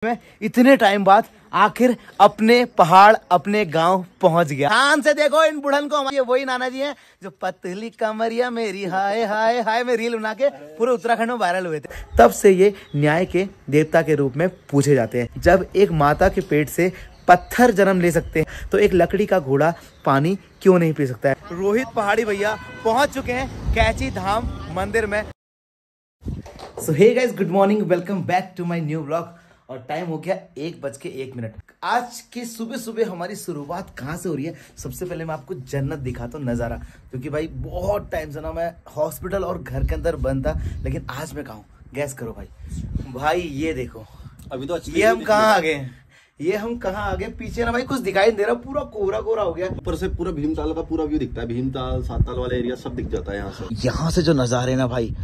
मैं इतने टाइम बाद आखिर अपने पहाड़ अपने गांव पहुंच गया। ध्यान से देखो इन बुढ़न को, हमारे वही नाना जी हैं जो पतली कमरिया मेरी हाय हाय हाय में रील बना के पूरे उत्तराखंड में वायरल हुए थे। तब से ये न्याय के देवता के रूप में पूछे जाते हैं। जब एक माता के पेट से पत्थर जन्म ले सकते हैं तो एक लकड़ी का घोड़ा पानी क्यों नहीं पी सकता है। रोहित पहाड़ी भैया पहुंच चुके हैं कैची धाम मंदिर में। So hey guys, good morning, welcome back to my new vlog. और टाइम हो गया 1:01। आज की सुबह सुबह हमारी शुरुआत कहाँ से हो रही है, सबसे पहले मैं आपको जन्नत दिखाता हूँ, नज़ारा। क्योंकि भाई बहुत टाइम से ना मैं हॉस्पिटल और घर के अंदर बंद था, लेकिन आज मैं कहाँ हूँ गैस करो भाई ये देखो अभी तो ये हम कहाँ आ गए, ये हम कहाँ आ गए। पीछे ना भाई कुछ दिखाई नहीं दे रहा, पूरा कोहरा कोहरा हो गया। ऊपर से पूरा भीमताल का पूरा व्यू दिखता है, भीमताल सातताल वाला एरिया सब दिख जाता है यहाँ से। यहाँ से जो नज़ारे ना भाई,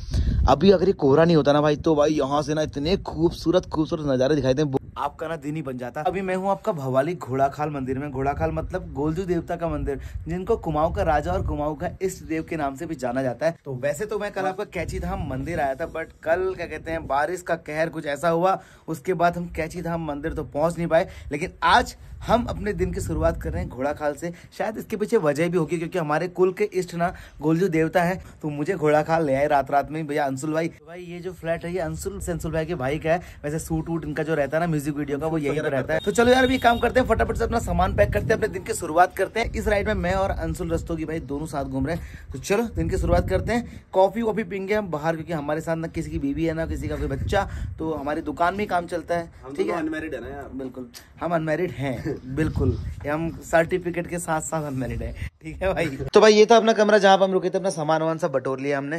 अभी अगर ये कोहरा नहीं होता ना भाई तो भाई यहाँ से ना इतने खूबसूरत खूबसूरत नज़ारे दिखाई दे, आपका ना दिन ही बन जाता। अभी मैं हूँ आपका भवाली घोड़ाखाल मंदिर में। घोड़ाखाल मतलब गोलजू देवता का मंदिर, जिनको कुमाऊं का राजा और कुमाऊं का इष्ट देव के नाम से भी जाना जाता है। तो वैसे तो मैं कल आपका कैची धाम मंदिर आया था, बट कल क्या कहते हैं बारिश का कहर कुछ ऐसा हुआ, उसके बाद हम कैची धाम मंदिर तो पहुंच नहीं पाए। लेकिन आज हम अपने दिन की शुरुआत कर रहे हैं घोड़ाखाल से। शायद इसके पीछे वजह भी होगी, क्योंकि हमारे कुल के इष्ट ना गोलजू देवता है, तो मुझे घोड़ाखाल ले आए रात में भैया अंशुल भाई। भाई ये जो फ्लैट है ये अंशुल भाई के भाई का है। वैसे सूट वूट इनका जो रहता है ना म्यूजिक वीडियो का, वो यही पे रहता है। तो चलो यार अभी काम करते हैं, फटाफट से अपना सामान पैक करते हैं, अपने दिन की शुरुआत करते हैं। इस राइड में मैं और अंशुल रस्तोगी भाई दोनों साथ घूम रहे हैं। तो चलो दिन की शुरुआत करते हैं। कॉफी वॉफी पीएंगे हम बाहर, क्योंकि हमारे साथ ना किसी की बीवी है ना किसी का कोई बच्चा, तो हमारी दुकान में काम चलता है। ठीक है, अनमैरिड है ना यार। बिल्कुल हम अनमैरिड हैं, बिल्कुल हम सर्टिफिकेट के साथ साथ अनमैरिड है। ठीक है भाई। तो भाई ये था अपना कमरा जहाँ पर हम रुके थे, अपना सामान वामान सब बटोर लिया हमने।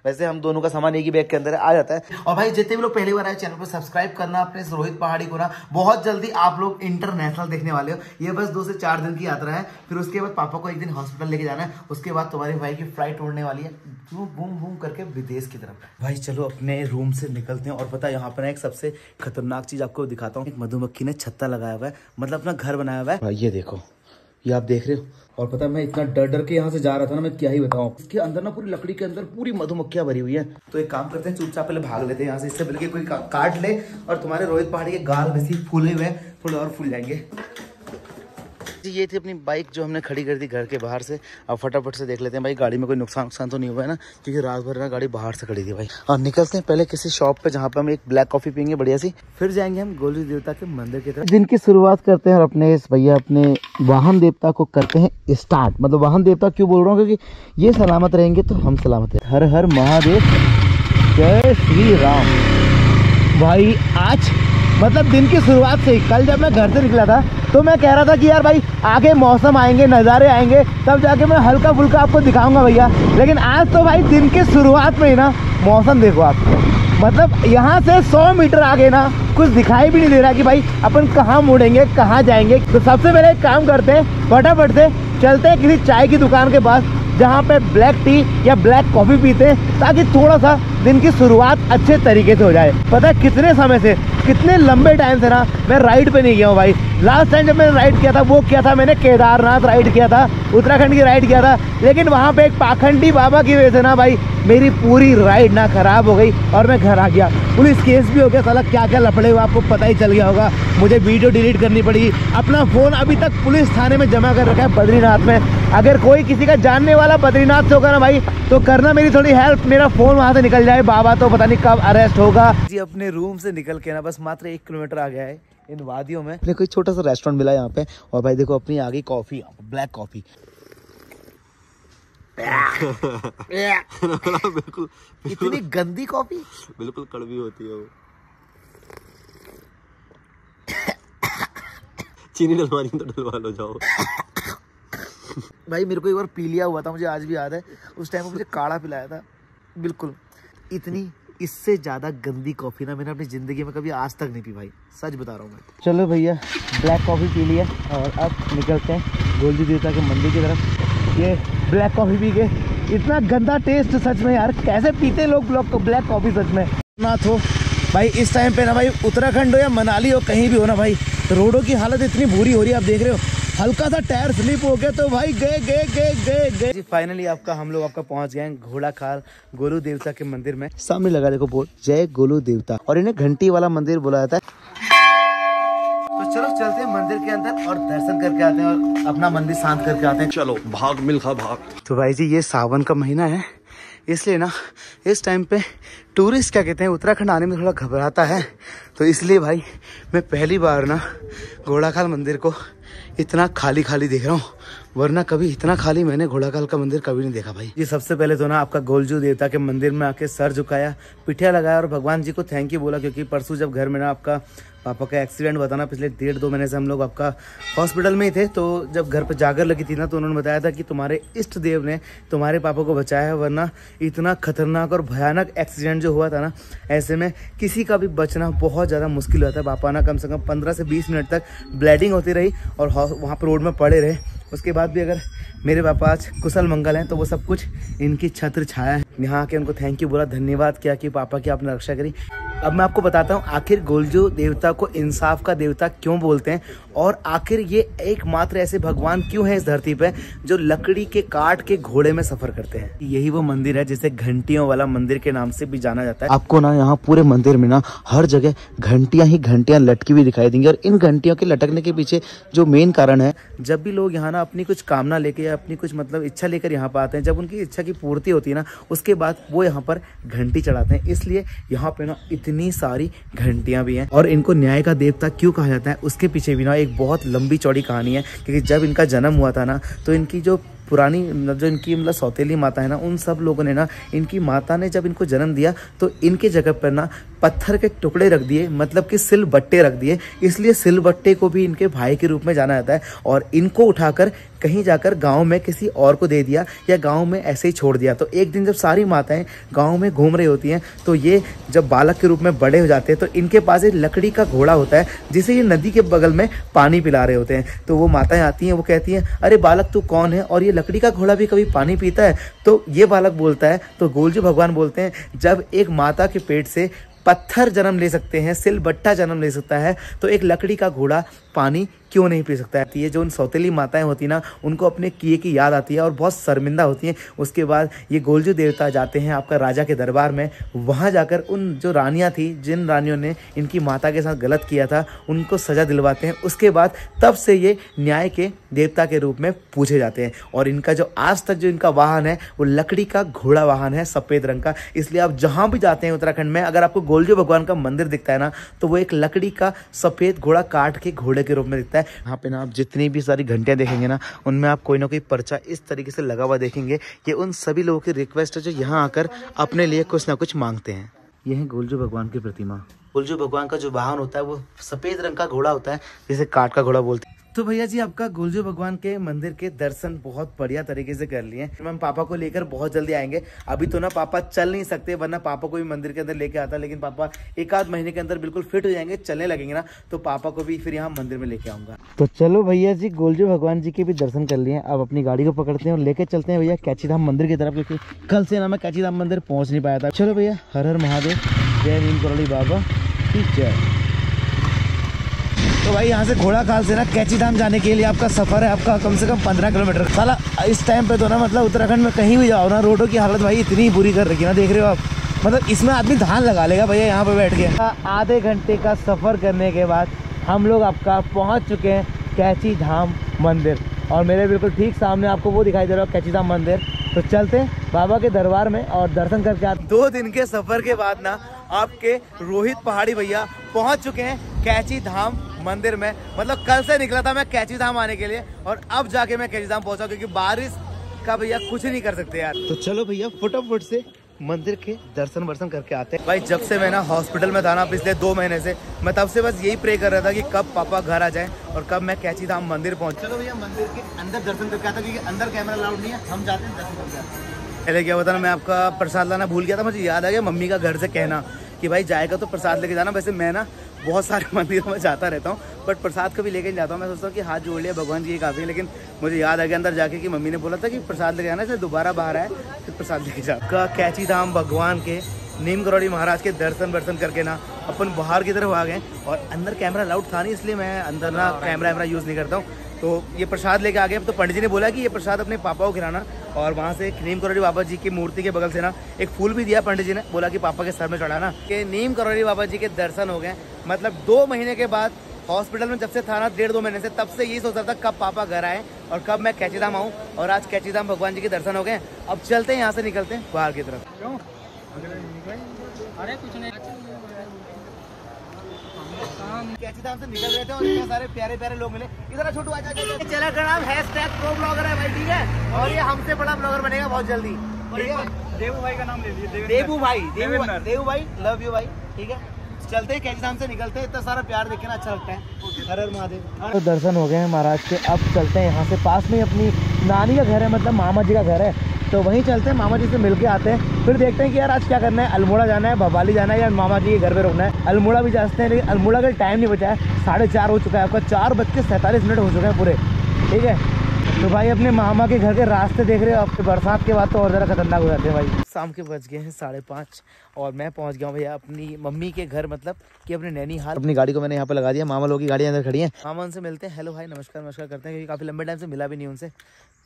वैसे हम दोनों का सामान एक ही बैग के अंदर आ जाता है। और भाई जितने भी लोग पहली बार आए चैनल पर सब्सक्राइब करना अपने रोहित पहाड़ी को ना, बहुत जल्दी आप लोग इंटरनेशनल देखने वाले हो। ये बस 2 से 4 दिन की यात्रा है, फिर उसके बाद पापा को एक दिन हॉस्पिटल लेके जाना है, उसके बाद तुम्हारे भाई की फ्लाइट उड़ने वाली है बूम बूम करके विदेश की तरफ। भाई चलो अपने रूम से निकलते हैं। और पता है यहाँ पर एक सबसे खतरनाक चीज आपको दिखाता हूँ। एक मधुमक्खी ने छत्ता लगाया हुआ है, मतलब अपना घर बनाया हुआ है भाई। ये देखो, ये आप देख रहे हो। और पता है मैं इतना डर डर के यहाँ से जा रहा था ना, मैं क्या ही बताऊं। इसके अंदर ना पूरी लकड़ी के अंदर पूरी मधुमक्खियां भरी हुई है। तो एक काम करते हैं, चुपचाप पहले भाग लेते हैं यहाँ से, इससे बल्कि कोई काट ले। और तुम्हारे रोहित पहाड़ी के गाल वैसे ही फूले हुए हैं, थोड़े और फूल जाएंगे। ये थी अपनी बाइक जो हमने खड़ी कर दी घर के बाहर से। अब फटाफट से देख लेते हैं भाई गाड़ी में कोई नुकसान तो नहीं हुआ है ना, क्योंकि रात भर ना गाड़ी बाहर से खड़ी थी भाई। और निकलते हैं पहले किसी शॉप पे जहाँ पे हम एक ब्लैक कॉफी पीएंगे बढ़िया सी, फिर जाएंगे हम गोलू देवता के मंदिर की तरफ। दिन की शुरुआत करते हैं और अपने भैया अपने वाहन देवता को करते हैं स्टार्ट। मतलब वाहन देवता क्यों बोल रहा हूँ, क्योंकि ये सलामत रहेंगे तो हम सलामत रहेंगे। हर हर महादेव, जय श्री राम। भाई आज मतलब दिन की शुरुआत से ही, कल जब मैं घर से निकला था तो मैं कह रहा था कि यार भाई आगे मौसम आएंगे, नज़ारे आएंगे, तब जाके मैं हल्का फुल्का आपको दिखाऊंगा भैया। लेकिन आज तो भाई दिन की शुरुआत में ही ना मौसम देखो आप, मतलब यहाँ से 100 मीटर आगे ना कुछ दिखाई भी नहीं दे रहा कि भाई अपन कहाँ मुड़ेंगे, कहाँ जाएंगे। तो सबसे पहले एक काम करते हैं, फटाफट से चलते हैं किसी चाय की दुकान के पास, जहाँ पे ब्लैक टी या ब्लैक कॉफ़ी पीते हैं, ताकि थोड़ा सा दिन की शुरुआत अच्छे तरीके से हो जाए। पता है कितने समय से, कितने लंबे टाइम से ना मैं राइड पे नहीं गया हूँ भाई। लास्ट टाइम जब मैंने राइड किया था वो किया था मैंने केदारनाथ राइड किया था, उत्तराखंड की राइड किया था। लेकिन वहाँ पे एक पाखंडी बाबा की वजह से ना भाई मेरी पूरी राइड ना खराब हो गई और मैं घर आ गया। पुलिस केस भी हो गया, साला क्या क्या लफड़े हुआ आपको पता ही चल गया होगा। मुझे वीडियो डिलीट करनी पड़ी, अपना फ़ोन अभी तक पुलिस थाने में जमा कर रखा है बद्रीनाथ में। अगर कोई किसी का जानने वाला बद्रीनाथ से होगा ना भाई तो करना मेरी थोड़ी हेल्प, मेरा फ़ोन वहाँ से निकल जाए। बाबा तो पता नहीं कब अरेस्ट होगा जी। अपने रूम से निकल के ना बस मात्र 1 किलोमीटर आ गया है इन वादियों में, अपने कोई छोटा सा रेस्टोरेंट मिला यहाँ पे। और भाई देखो अपनी आ गई कॉफ़ी, ब्लैक कॉफ़ी। बिल्कुल इतनी गंदी कॉफी, बिल्कुल कड़वी होती है वो। चीनी डलवानी तो डलवा लो जाओ। भाई मेरे को एक बार पी लिया हुआ था, मुझे आज भी याद है। उस टाइम मुझे काढ़ा पिलाया था। बिल्कुल इतनी इससे ज़्यादा गंदी कॉफ़ी ना मैंने अपनी ज़िंदगी में कभी आज तक नहीं पी भाई, सच बता रहा हूँ मैं। चलो भैया ब्लैक कॉफ़ी पी लिया और अब निकलते हैं गोलजू देवता के मंदिर की तरफ। ये ब्लैक कॉफ़ी पी के इतना गंदा टेस्ट, सच में यार कैसे पीते लोग ब्लैक कॉफ़ी सच में ना। तो भाई इस टाइम पे ना भाई उत्तराखंड हो या मनाली हो, कहीं भी हो ना भाई, रोडों की हालत इतनी बुरी हो रही है। आप देख रहे हो हल्का सा टायर स्लिप हो गया तो भाई गए। फाइनली हम लोग पहुंच गए हैं घोड़ाखाल गोलू देवता के मंदिर में। सामने लगा देखो बोर्ड, जय गोलू देवता। और इन्हें घंटी वाला मंदिर बोला जाता है। तो चलो चलते हैं मंदिर के अंदर और दर्शन करके आते हैं और अपना मन भी शांत करके आते हैं। चलो भाग मिल्खा भाग। तो भाई जी ये सावन का महीना है, इसलिए ना इस टाइम पे टूरिस्ट क्या कहते हैं उत्तराखंड आने में थोड़ा घबराता है। तो इसलिए भाई मैं पहली बार ना घोड़ाखाल मंदिर को इतना खाली खाली देख रहा हूँ, वरना कभी इतना खाली मैंने घोड़ाखाल का मंदिर कभी नहीं देखा भाई। ये सबसे पहले तो ना आपका गोलजू देवता के मंदिर में आके सर झुकाया, पिठिया लगाया और भगवान जी को थैंक यू बोला, क्योंकि परसों जब घर में ना आपका पापा का एक्सीडेंट हुआ था ना, पिछले 1.5-2 महीने से हम लोग आपका हॉस्पिटल में ही थे। तो जब घर पे जागर लगी थी ना, तो उन्होंने बताया था कि तुम्हारे इष्ट देव ने तुम्हारे पापा को बचाया है, वरना इतना खतरनाक और भयानक एक्सीडेंट जो हुआ था ना, ऐसे में किसी का भी बचना बहुत ज़्यादा मुश्किल होता है। पापा ना कम से कम 15 से 20 मिनट तक ब्लीडिंग होती रही और वहाँ पर रोड में पड़े रहे। उसके बाद भी अगर मेरे पापा आज कुशल मंगल हैं, तो वो सब कुछ इनकी छत्र छाया है। यहाँ आके उनको थैंक यू बोला, धन्यवाद किया कि पापा की आपने रक्षा करी। अब मैं आपको बताता हूँ आखिर गोलजू देवता को इंसाफ का देवता क्यों बोलते हैं, और आखिर ये एकमात्र ऐसे भगवान क्यों हैं इस धरती पे जो लकड़ी के काट के घोड़े में सफर करते हैं। यही वो मंदिर है जिसे घंटियों वाला मंदिर के नाम से भी जाना जाता है। आपको ना यहाँ पूरे मंदिर में ना हर जगह घंटियां ही घंटियां लटकी हुई दिखाई देंगी, और इन घंटियों के लटकने के पीछे जो मेन कारण है, जब भी लोग यहाँ ना अपनी कुछ कामना लेके या अपनी कुछ मतलब इच्छा लेकर यहाँ पर आते हैं, जब उनकी इच्छा की पूर्ति होती है ना, उसके बाद वो यहाँ पर घंटी चढ़ाते हैं। इसलिए यहाँ पे ना इतनी सारी घंटियां भी हैं। और इनको न्याय का देवता क्यों कहा जाता है, उसके पीछे भी ना एक बहुत लंबी चौड़ी कहानी है। क्योंकि जब इनका जन्म हुआ था ना, तो इनकी जो पुरानी जो इनकी मतलब सौतेली माता है ना, उन सब लोगों ने ना, इनकी माता ने जब इनको जन्म दिया तो इनके जगह पर ना पत्थर के टुकड़े रख दिए, मतलब कि सिलबट्टे रख दिए। इसलिए सिलबट्टे को भी इनके भाई के रूप में जाना जाता है। और इनको उठाकर कहीं जाकर गांव में किसी और को दे दिया, या गांव में ऐसे ही छोड़ दिया। तो एक दिन जब सारी माताएं गांव में घूम रही होती हैं, तो ये जब बालक के रूप में बड़े हो जाते हैं, तो इनके पास एक लकड़ी का घोड़ा होता है जिसे ये नदी के बगल में पानी पिला रहे होते हैं। तो वो माताएं आती हैं, वो कहती हैं, अरे बालक तू कौन है, और ये लकड़ी का घोड़ा भी कभी पानी पीता है? तो ये बालक बोलता है, तो गोलजू भगवान बोलते हैं, जब एक माता के पेट से पत्थर जन्म ले सकते हैं, सिलबट्टा जन्म ले सकता है, तो एक लकड़ी का घोड़ा पानी क्यों नहीं पी सकता है। ये जो उन सौतेली माताएं होती ना, उनको अपने किए की याद आती है और बहुत शर्मिंदा होती हैं। उसके बाद ये गोलजू देवता जाते हैं आपका राजा के दरबार में। वहाँ जाकर उन जो रानियाँ थी, जिन रानियों ने इनकी माता के साथ गलत किया था, उनको सजा दिलवाते हैं। उसके बाद तब से ये न्याय के देवता के रूप में पूछे जाते हैं। और इनका जो आज तक जो इनका वाहन है, वो लकड़ी का घोड़ा वाहन है, सफ़ेद रंग का। इसलिए आप जहाँ भी जाते हैं उत्तराखंड में, अगर आपको गोलजू भगवान का मंदिर दिखता है ना, तो वो एक लकड़ी का सफ़ेद घोड़ा काट के घोड़े के रूप में दिखता है। यहाँ पे ना आप जितनी भी सारी घंटियां देखेंगे ना, उनमें आप कोई ना कोई पर्चा इस तरीके से लगा हुआ देखेंगे। ये उन सभी लोगों की रिक्वेस्ट है जो यहाँ आकर अपने लिए कुछ ना कुछ मांगते हैं। ये है गोलजू भगवान की प्रतिमा। गोलजू भगवान का जो वाहन होता है वो सफेद रंग का घोड़ा होता है, जिसे काट का घोड़ा बोलते हैं। तो भैया जी आपका गोलजू भगवान के मंदिर के दर्शन बहुत बढ़िया तरीके से कर लिए। हम पापा को लेकर बहुत जल्दी आएंगे। अभी तो ना पापा चल नहीं सकते, वरना पापा को भी मंदिर के अंदर लेके आता, लेकिन पापा 1-8 महीने के अंदर बिल्कुल फिट हो जाएंगे, चलने लगेंगे ना, तो पापा को भी फिर यहाँ मंदिर में लेके आऊंगा। तो चलो भैया जी गोलजू भगवान जी के भी दर्शन कर लिए। अब अपनी गाड़ी को पकड़ते हैं और लेके चलते हैं भैया कैची धाम मंदिर की तरफ, क्योंकि कल से ना मैं कैची धाम मंदिर पहुँच नहीं पाया था। चलो भैया, हर हर महादेव, जय नीम करोली बाबा की जय। तो भाई यहाँ से घोड़ाखाल से ना कैची धाम जाने के लिए आपका सफर है आपका कम से कम 15 किलोमीटर। साला इस टाइम पे तो ना मतलब उत्तराखंड में कहीं भी जाओ ना, रोडों की हालत भाई इतनी बुरी कर रखी है ना, देख रहे हो आप। मतलब इसमें आदमी धान लगा लेगा भैया यहाँ पे बैठ के। आधे घंटे का सफर करने के बाद हम लोग आपका पहुँच चुके हैं कैची धाम मंदिर, और मेरे बिल्कुल ठीक सामने आपको वो दिखाई दे रहा है कैची धाम मंदिर। तो चलते हैं बाबा के दरबार में और दर्शन करके आते। 2 दिन के सफर के बाद ना आपके रोहित पहाड़ी भैया पहुंच चुके हैं कैची धाम मंदिर में। मतलब कल से निकला था मैं कैची धाम आने के लिए, और अब जाके मैं कैची धाम पहुंचा, क्योंकि बारिश का भैया कुछ नहीं कर सकते यार। तो चलो भैया फटाफट से मंदिर के दर्शन वर्शन करके आते हैं। भाई जब से मैं ना हॉस्पिटल में था ना पिछले 2 महीने से, मैं तब से बस यही प्रे कर रहा था कि कब पापा घर आ जाएं और कब मैं कैची धाम मंदिर पहुंच। चलो भैया मंदिर के अंदर दर्शन करके आता, क्योंकि अंदर कैमरा अलाउड नहीं है, हम जाते हैं दर्शन करके आते हैं। पहले क्या बताना, मैं आपका प्रसाद लाना भूल गया था। मुझे याद आ गया मम्मी का घर से कहना कि भाई जाएगा तो प्रसाद लेके जाना। वैसे मैं ना बहुत सारे मंदिरों में जाता रहता हूँ, बट प्रसाद कभी लेके नहीं जाता हूँ। मैं सोचता हूँ कि हाथ जोड़ लिया भगवान जी काफ़ी है, लेकिन मुझे याद आ गया अंदर जाके कि मम्मी ने बोला था कि प्रसाद लेके आना, इसलिए दोबारा बाहर आए फिर प्रसाद लेके जा। कैची धाम भगवान के नीम करोड़ी महाराज के दर्शन वर्शन करके ना अपन बाहर की तरफ आ गए, और अंदर कैमरा अलाउड था नहीं, इसलिए मैं अंदर ना कैमरा यूज़ नहीं करता हूँ। तो ये प्रसाद लेके आ गए। अब तो पंडित जी ने बोला कि ये प्रसाद अपने पापा को खिलाना, और वहाँ से एक नीम करौरी बाबा जी की मूर्ति के बगल से ना एक फूल भी दिया पंडित जी ने, बोला कि पापा के सर में चढ़ाना। कि नीम करौरी बाबा जी के दर्शन हो गए, मतलब 2 महीने के बाद हॉस्पिटल में जब से था ना, 1.5-2 महीने से, तब से यही सोच रहा था कब पापा घर आए और कब मैं कैचीधाम आऊँ। और आज कैचीधाम भगवान जी के दर्शन हो गए। अब चलते हैं यहाँ से, निकलते हैं बाहर की तरफ। अरे कुछ नहीं, कैचीधाम से निकल रहे थे और इतने सारे प्यारे प्यारे लोग मिले। इधर छोटू आजा। चैनल का नाम #प्रो ब्लॉगर है भाई, ठीक है। और ये हमसे बड़ा ब्लॉगर बनेगा बहुत जल्दी। देवू भाई का नाम ले लीजिए, देवू भाई लव यू भाई, ठीक है। चलते हैं कैचीधाम से, निकलते हैं। इतना सारा प्यार देखे ना अच्छा लगता है। हर हर महादेव। तो दर्शन हो गए हैं महाराज के। अब चलते हैं यहाँ से, पास में अपनी नानी का घर है, मतलब मामा जी का घर है, तो वहीं चलते हैं, मामा जी से मिलके आते हैं। फिर देखते हैं कि यार आज क्या करना है, अल्मोड़ा जाना है, भवाली जाना है या मामा जी के घर पे रुकना है। अल्मोड़ा भी जाते हैं, लेकिन अल्मोड़ा का टाइम नहीं बचा है, 4:30 हो चुका है आपका, 4:47 हो चुके हैं पूरे, ठीक है। तो भाई अपने मामा के घर के रास्ते देख रहे हो, आपके बरसात के बाद तो और ज़्यादा खतरनाक हो जाते हैं भाई। शाम के बज गए हैं 5:30 और मैं पहुंच गया हूँ भैया अपनी मम्मी के घर, मतलब कि अपने नैनीहाल। अपनी गाड़ी को मैंने यहाँ पे लगा दिया, मामा लोग की गाड़ी अंदर खड़ी है। मामा उनसे मिलते हैं, हेलो भाई, नमस्कार नमस्कार करते हैं, क्योंकि काफ़ी लंबे टाइम से मिला भी नहीं उनसे।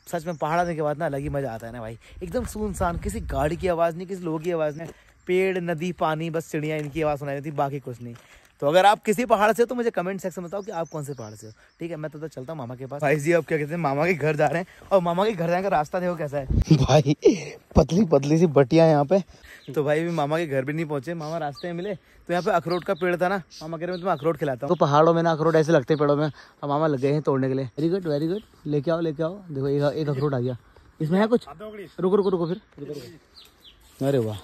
सच में पहाड़ आने के बाद ना अलग ही मजा आता है ना भाई, एकदम सुनसान, किसी गाड़ी की आवाज़ नहीं, किसी लोगों की आवाज़ नहीं, पेड़, नदी, पानी, बस चिड़िया, इनकी आवाज़ सुनाई देती, बाकी कुछ नहीं। तो अगर आप किसी पहाड़ से हो तो मुझे कमेंट सेक्शन में बताओ कि आप कौन से पहाड़ से हो, ठीक है। मैं तो चलता हूँ मामा के पास। भाई जी अब क्या कहते हैं, मामा के घर जा रहे हैं, और मामा के घर जाने का रास्ता देखो कैसा है भाई, पतली पतली सी बटिया यहाँ पे। तो भाई भी मामा के घर भी नहीं पहुंचे, मामा रास्ते में मिले, तो यहाँ पे अखरोट का पेड़ था ना, मामा कह रहे मैं तुम्हें अखरोट खिलाता हूँ। तो पहाड़ों में ना अखरोट ऐसे लगते हैं पेड़ों में, और मामा लग गए हैं तोड़ने के लिए। वेरी गुड, लेके आओ। देखो एक अखरोट आ गया, इसमें है कुछ, रुको फिर। अरे वाह,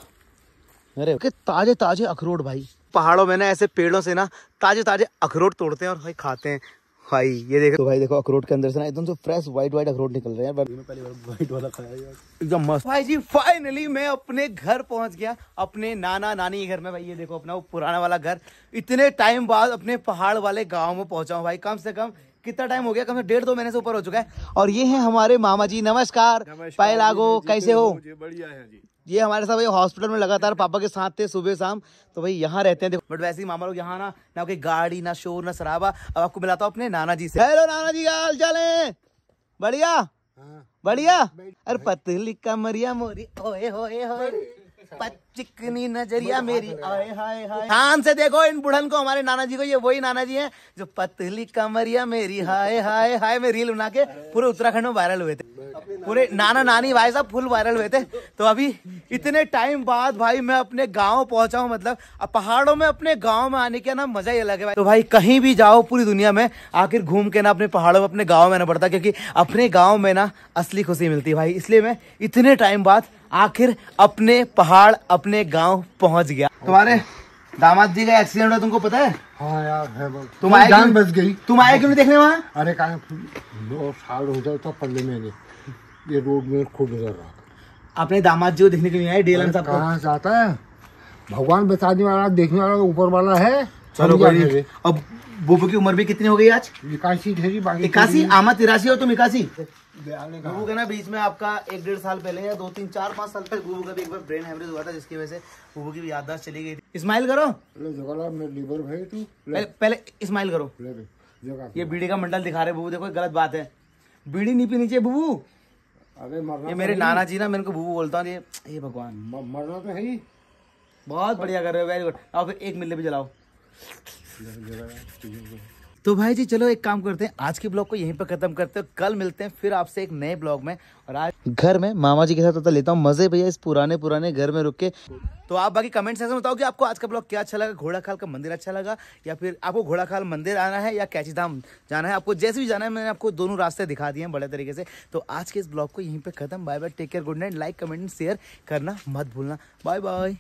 अरे ताजे ताजे अखरोट भाई। पहाड़ों में ना ऐसे पेड़ों से ना ताजे ताजे अखरोट तोड़ते हैं और भाई खाते हैं भाई। ये देखो तो भाई, देखो अखरोट के अंदर से ना एकदम से फ्रेश व्हाइट अखरोट निकल रहे हैं। पहली बार व्हाइट वाला खाया यार, एकदम मस्त। भाई जी फाइनली मैं अपने घर पहुंच गया, अपने नाना नानी के घर में। भाई ये देखो अपना वो पुराना वाला घर, इतने टाइम बाद अपने पहाड़ वाले गाँव में पहुंचा हूँ भाई। कम से कम कितना टाइम हो गया, कम से 1.5-2 महीने से ऊपर हो चुका है। और ये है हमारे मामा जी, नमस्कार। पाए लागो, कैसे हो? बढ़िया है जी। ये हमारे साथ भाई हॉस्पिटल में लगातार पापा के साथ थे सुबह शाम, तो भाई यहाँ रहते हैं। देखो बट वैसे ही मामा लोग यहाँ ना कोई गाड़ी, ना शोर, ना शराबा। अब आपको मिलाता हूँ अपने नाना जी से। हेलो नाना जी, क्या हाल चाल है? बढ़िया बढ़िया। अरे पतली कमरिया मोरी, ओए होए होए, चिकनी नजरिया मेरी, आए हाय हाय। ध्यान से देखो इन बुढ़न को, हमारे नाना जी को। ये वही नाना जी हैं जो पतली कमरिया मेरी, हाय हाय हाय में रील बना के पूरे उत्तराखंड में वायरल हुए थे। पूरे नाना नानी भाई साहब फुल वायरल हुए थे। तो अभी इतने टाइम बाद भाई मैं अपने गांव पहुंचा हूं, मतलब अब पहाड़ों में अपने गांव में आने का ना मजा ही अलग है भाई। तो भाई कहीं भी जाओ पूरी दुनिया में, आखिर घूम के ना अपने पहाड़ों में, अपने गाँव में आना पड़ता, क्योंकि अपने गाँव में ना असली खुशी मिलती है भाई। इसलिए मैं इतने टाइम बाद आखिर अपने पहाड़, अपने गांव पहुंच गया। तुम्हारे दामाद जी का एक्सीडेंट हुआ, तुमको पता है? हाँ यार है, तुम्हारी जान बच गई। तुम आए क्यों नहीं देखने वहाँ? अरे कहा 2 साल हो जाता, 15 महीने ये रोड में खूब गुजर रहा। अपने दामाद जी को देखने के लिए आए, डीएलएम साहब को। कहाँ जाता है, भगवान बताने वाला, देखने वाला ऊपर वाला है। चलो कोई। अब बुबू की उम्र भी कितनी हो गई आज? 81 थे जी, बाकी 81। आमा 83 हो तुम 81। बुबू के ना बीच में आपका 1-1.5 साल पहले या 2-3-4-5 साल तक बुबू का भी एक बार ब्रेन हेमरेज हुआ था, जिसकी वजह से बुबू की याददाश्त चली गई थी। स्माइल करो लीवर भाई तू पहले स्माइल करो। ये बीड़ी का मंडल दिखा रहे बुबू, देखो गलत बात है, बीड़ी नहीं पीनी चाहिए बुबू। अरे ये मेरे नाना जी ना, मैं इनको बुबू बोलता हूँ। ये भगवान, मरना तो है ही। बहुत बढ़िया कर रहे हो, वेरी गुड। और फिर एक मिले भी जलाओ। तो भाई जी चलो एक काम करते हैं, आज के ब्लॉग को यहीं पर खत्म करते हैं। कल मिलते हैं फिर आपसे एक नए ब्लॉग में। और आज घर में मामा जी के साथ होता लेता हूँ मजे भैया, इस पुराने घर में रुक के। तो आप बाकी कमेंट सेक्शन में बताओ कि आपको आज का ब्लॉग क्या अच्छा लगा, घोड़ाखाल का मंदिर अच्छा लगा, या फिर आपको घोड़ाखाल मंदिर आना है या कैचीधाम जाना है। आपको जैसे भी जाना है, मैंने आपको दोनों रास्ते दिखा दिए हैं बड़े तरीके से। तो आज के इस ब्लॉग को यहीं पे खत्म। Bye bye, take care, good night. Like comment share करना मत भूलना। Bye bye.